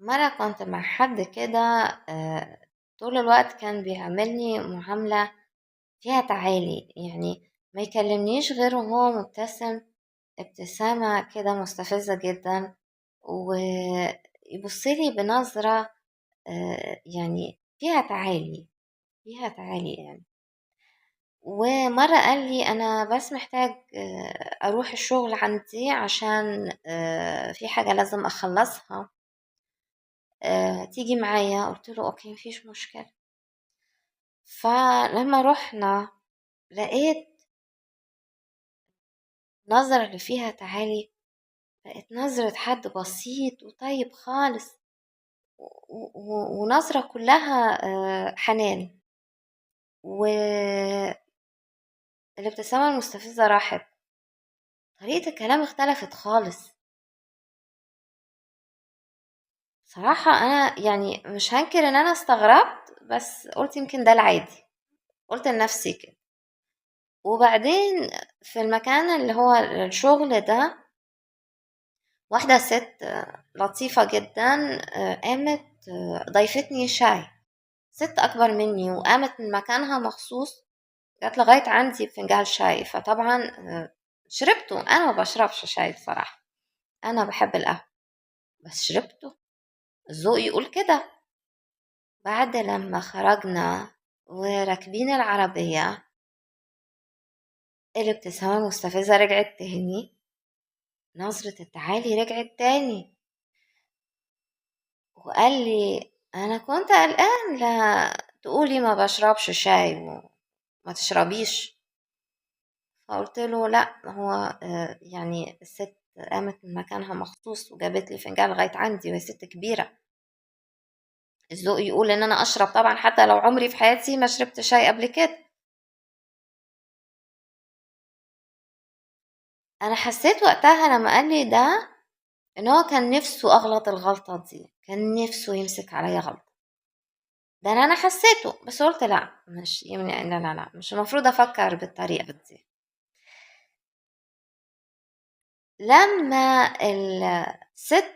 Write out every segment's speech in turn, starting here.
مرة كنت مع حد كده. طول الوقت كان بيعاملني معاملة فيها تعالي، يعني ما يكلمنيش غير وهو مبتسم ابتسامة كده مستفزة جدا، ويبصلي بنظرة يعني فيها تعالي يعني. ومرة قال لي أنا بس محتاج أروح الشغل عندي عشان في حاجة لازم أخلصها، تيجي معايا؟ قلت له اوكي مفيش مشكلة. فلما رحنا لقيت نظرة اللي فيها تعالي بقت نظرة حد بسيط وطيب خالص، ونظرة كلها حنان، والابتسامة المستفزة راحت، طريقة الكلام اختلفت خالص. صراحة أنا يعني مش هنكر إن أنا استغربت، بس قلت يمكن ده العادي، قلت لنفسي كده. وبعدين في المكان اللي هو الشغل ده واحدة ست لطيفة جدا قامت ضيفتني شاي، ست أكبر مني وقامت من مكانها مخصوص، جت لغاية عندي بفنجان شاي. فطبعا شربته. أنا ما بشربش شاي بصراحة، أنا بحب القهوة، بس شربته، الذوق يقول كده. بعد لما خرجنا وراكبين العربية الابتسامة المستفزة رجعت تاني، نظرة التعالي رجعت تاني، وقال لي أنا كنت قلقان لا تقولي ما بشربش شاي وما تشربيش. فقلت له لا، هو يعني الست قامت من مكانها مخصوص وجابت لي فنجان لغاية عندي، وهي ست كبيرة، الذوق يقول ان انا اشرب طبعا، حتى لو عمري في حياتي ما شربت شاي قبل كده. انا حسيت وقتها لما قال لي ده ان هو كان نفسه اغلط الغلطة دي، كان نفسه يمسك عليا غلطة. ده انا حسيته، بس قلت لا، مش يعني لا لا لا، مش المفروض افكر بالطريقة دي. لما الست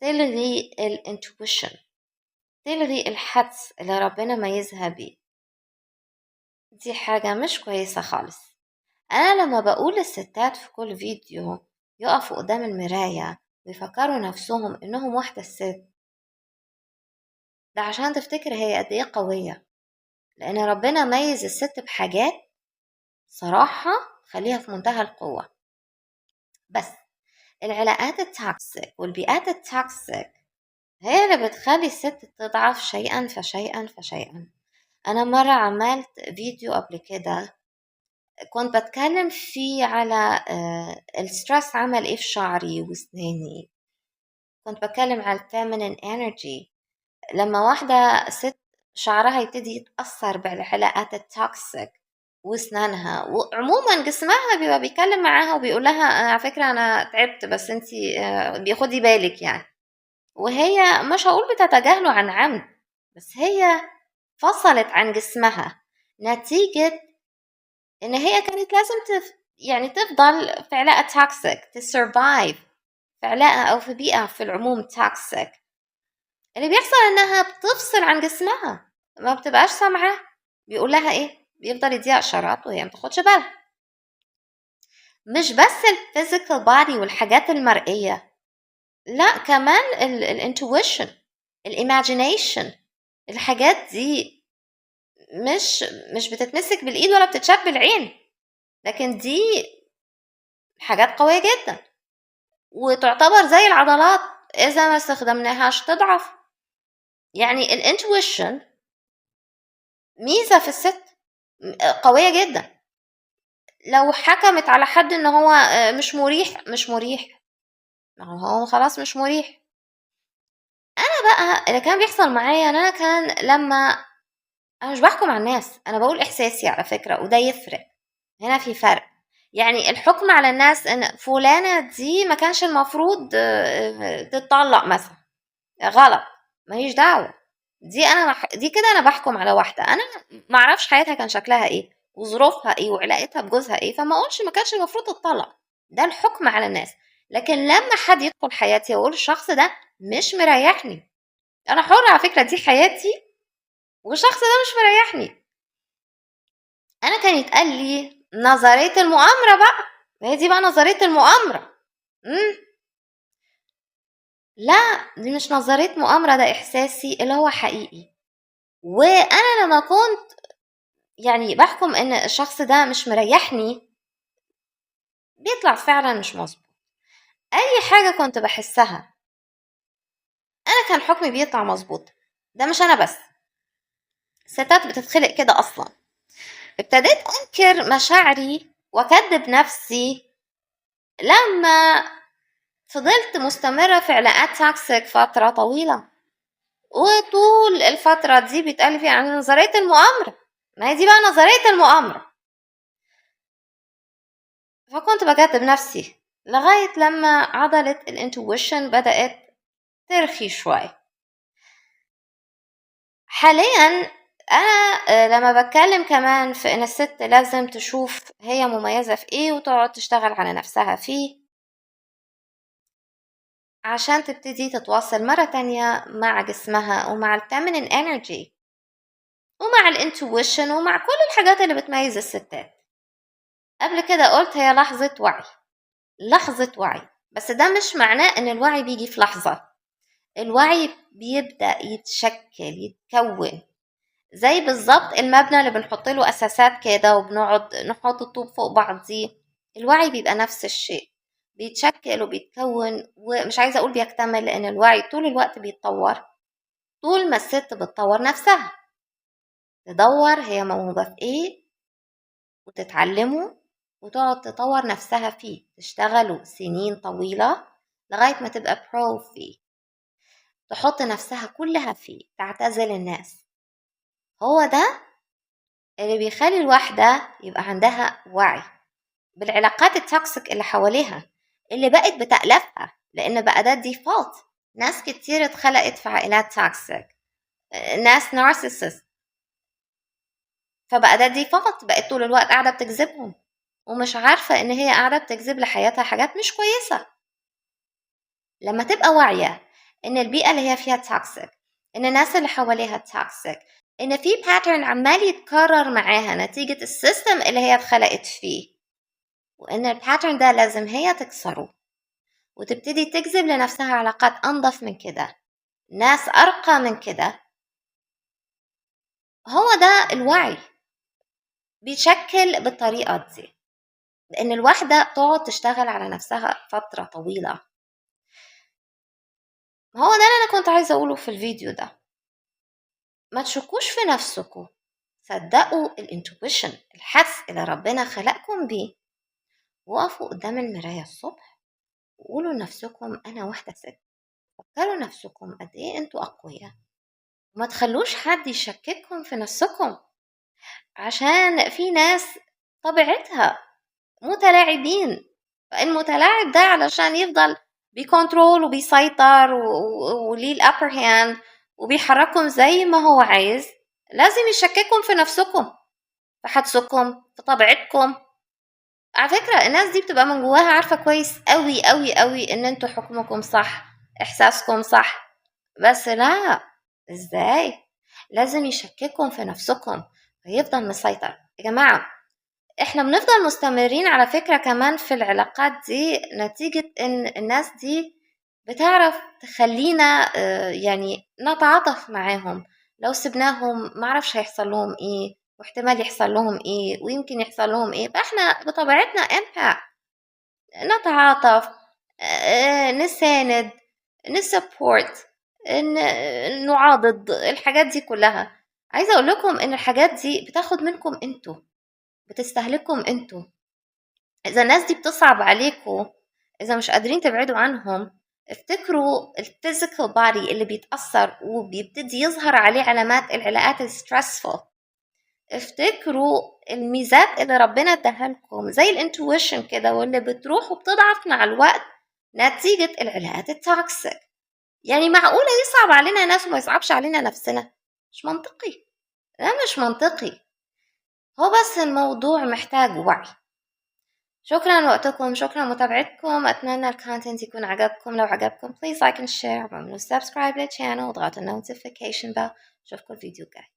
تلغي الانتويشن، تلغي الحدس اللي ربنا ميزها بيه، دي حاجة مش كويسة خالص. أنا لما بقول للستات في كل فيديو يقفوا قدام المراية ويفكروا نفسهم إنهم واحدة ست، ده عشان تفتكر هي قد إيه قوية، لأن ربنا ميز الست بحاجات صراحة خليها في منتهى القوة. بس العلاقات التوكسيك والبيئات التوكسيك هي اللي بتخلي الست تضعف شيئا فشيئا فشيئا. أنا مرة عملت فيديو قبل كده كنت بتكلم فيه على الستريس عمل ايه في شعري واسناني، كنت بتكلم على feminine energy. لما واحدة ست شعرها يبتدي يتأثر بالعلاقات التوكسيك واسنانها وعموما جسمها بيبقى بيتكلم معاها وبيقول لها على فكرة انا تعبت بس انتي بياخدي بالك يعني، وهي مش هقول بتتجاهله عن عمد، بس هي فصلت عن جسمها نتيجة ان هي كانت لازم يعني تفضل في علاقة توكسيك تسرفايف، في علاقة او في بيئة في العموم توكسيك. اللي بيحصل انها بتفصل عن جسمها، ما بتبقاش سامعة بيقول لها ايه، بيفضل يديها اشارات وهي ما تاخدش بالها. مش بس الفيزيكال بادي والحاجات المرئية، لا كمان الانتويشن، الايماجينيشن، الحاجات دي مش مش بتتمسك بالايد ولا بتتشاف بالعين، لكن دي حاجات قوية جدا وتعتبر زي العضلات، إذا ما استخدمناهاش تضعف. يعني الانتويشن ميزة في الست قوية جدا. لو حكمت على حد ان هو مش مريح، مش مريح، ما هو خلاص مش مريح. انا بقى اللي كان بيحصل معايا ان انا كان لما انا مش بحكم على الناس، انا بقول احساسي على فكرة، وده يفرق، هنا في فرق. يعني الحكم على الناس ان فلانة دي ما كانش المفروض تتطلق مثلا، غلط، ماليش دعوة. دي كده انا بحكم على واحدة انا ما اعرفش حياتها كان شكلها ايه وظروفها ايه وعلاقتها بجوزها ايه، فما اقولش ما كانش المفروض تتطلق، ده الحكم على الناس. لكن لما حد يدخل حياتي واقول الشخص ده مش مريحني، انا حرة على فكرة، دي حياتي والشخص ده مش مريحني. انا كان يتقال لي نظرية المؤامرة بقى، ما هي دي بقى نظرية المؤامرة. لا، دي مش نظرية مؤامرة، ده احساسي اللي هو حقيقي. وانا لما كنت يعني بحكم ان الشخص ده مش مريحني بيطلع فعلا مش مظبوط. اي حاجة كنت بحسها انا كان حكمي بيطلع مظبوط. ده مش انا بس، ستات بتتخلق كده اصلا. ابتديت انكر مشاعري واكذب نفسي لما فضلت مستمرة في علاقات توكسيك فترة طويلة، وطول الفترة دي بيتقال فيها عن نظرية المؤامرة. ما هي دي بقى نظرية المؤامرة. فكنت بكذب نفسي لغاية لما عضلة الانتويشن بدأت ترخي شوي. حاليا أنا لما بتكلم كمان في إن الست لازم تشوف هي مميزة في إيه وتقعد تشتغل على نفسها فيه عشان تبتدي تتواصل مرة تانية مع جسمها ومع الفيمينين انرجي ومع الانتويشن ومع كل الحاجات اللي بتميز الستات. قبل كده قلت هي لحظة وعي، لحظة وعي، بس ده مش معناه ان الوعي بيجي في لحظة. الوعي بيبدأ يتشكل يتكون زي بالظبط المبنى اللي بنحط له اساسات كده وبنقعد نحط الطوب فوق بعض دي. الوعي بيبقى نفس الشيء، بيتشكل وبيتكون، ومش عايزة اقول بيكتمل لان الوعي طول الوقت بيتطور. طول ما الست بتطور نفسها، تدور هي موهوبة في ايه وتتعلمه وتقعد تطور نفسها فيه، تشتغلوا سنين طويلة لغاية ما تبقى برو فيه، تحط نفسها كلها فيه، تعتزل الناس. هو ده اللي بيخلي الواحدة يبقى عندها وعي بالعلاقات التوكسيك اللي حواليها اللي بقت بتألفها، لأن بقى ده ديفولت. ناس كتير اتخلقت في عائلات توكسيك، ناس نارسيسست، فبقى ده ديفولت، بقت طول الوقت قاعدة بتجذبهم ومش عارفة ان هي قاعدة بتجذب لحياتها حاجات مش كويسة. لما تبقى واعية ان البيئة اللي هي فيها توكسيك، ان الناس اللي حواليها توكسيك، ان في باترن عمال يتكرر معاها نتيجة السيستم اللي هي اتخلقت فيه، وان الباترن ده لازم هي تكسره وتبتدي تجذب لنفسها علاقات انظف من كده، ناس ارقى من كده. هو ده الوعي بيشكل بالطريقة دي، لان الواحدة تقعد تشتغل على نفسها فترة طويلة. هو ده اللي انا كنت عايزة اقوله في الفيديو ده. ما تشكوش في نفسكم، صدقوا الانتويشن، الحس اللي ربنا خلقكم بيه. وقفوا قدام المراية الصبح وقولوا لنفسكم انا واحدة ست. فكروا نفسكم قد ايه انتوا اقوياء، وما تخلوش حد يشكككم في نفسكم، عشان في ناس طبيعتها متلاعبين. فالمتلاعب ده علشان يفضل بيكنترول وبيسيطر وليه الابر هاند وبيحرككم زي ما هو عايز، لازم يشكككم في نفسكم، في حدسكم، في طبيعتكم. على فكرة الناس دي بتبقى من جواها عارفة كويس قوي قوي قوي ان انتوا حكمكم صح، احساسكم صح، بس لا، ازاي؟ لازم يشكككم في نفسكم فيفضل مسيطر. يا جماعة احنا بنفضل مستمرين على فكرة كمان في العلاقات دي نتيجة ان الناس دي بتعرف تخلينا يعني نتعاطف معاهم. لو سبناهم معرفش هيحصل لهم ايه، واحتمال يحصل لهم ايه، ويمكن يحصل لهم ايه. فاحنا بطبيعتنا امباث، نتعاطف، نساند، نسبورت، نعاضد، الحاجات دي كلها. عايزة اقول لكم ان الحاجات دي بتاخد منكم انتوا، بتستهلككم انتوا. اذا الناس دي بتصعب عليكم، اذا مش قادرين تبعدوا عنهم، افتكروا الفيزيكال بودي اللي بيتأثر وبيبتدي يظهر عليه علامات العلاقات الستريسفul. افتكروا الميزات اللي ربنا اداها لكم زي الانتويشن كده، واللي بتروح وبتضعف مع الوقت نتيجة العلاقات التوكسيك. يعني معقولة يصعب علينا ناس وما يصعبش علينا نفسنا؟ مش منطقي، لا مش منطقي. هو بس الموضوع محتاج وعي. شكرا لوقتكم، شكرا متابعتكم. أتمنى الكونتنت يكون عجبكم. لو عجبكم please like and share، واعملوا subscribe للchannel وضغطوا النوتيفيكيشن bell. أشوفكم الفيديو الجاي.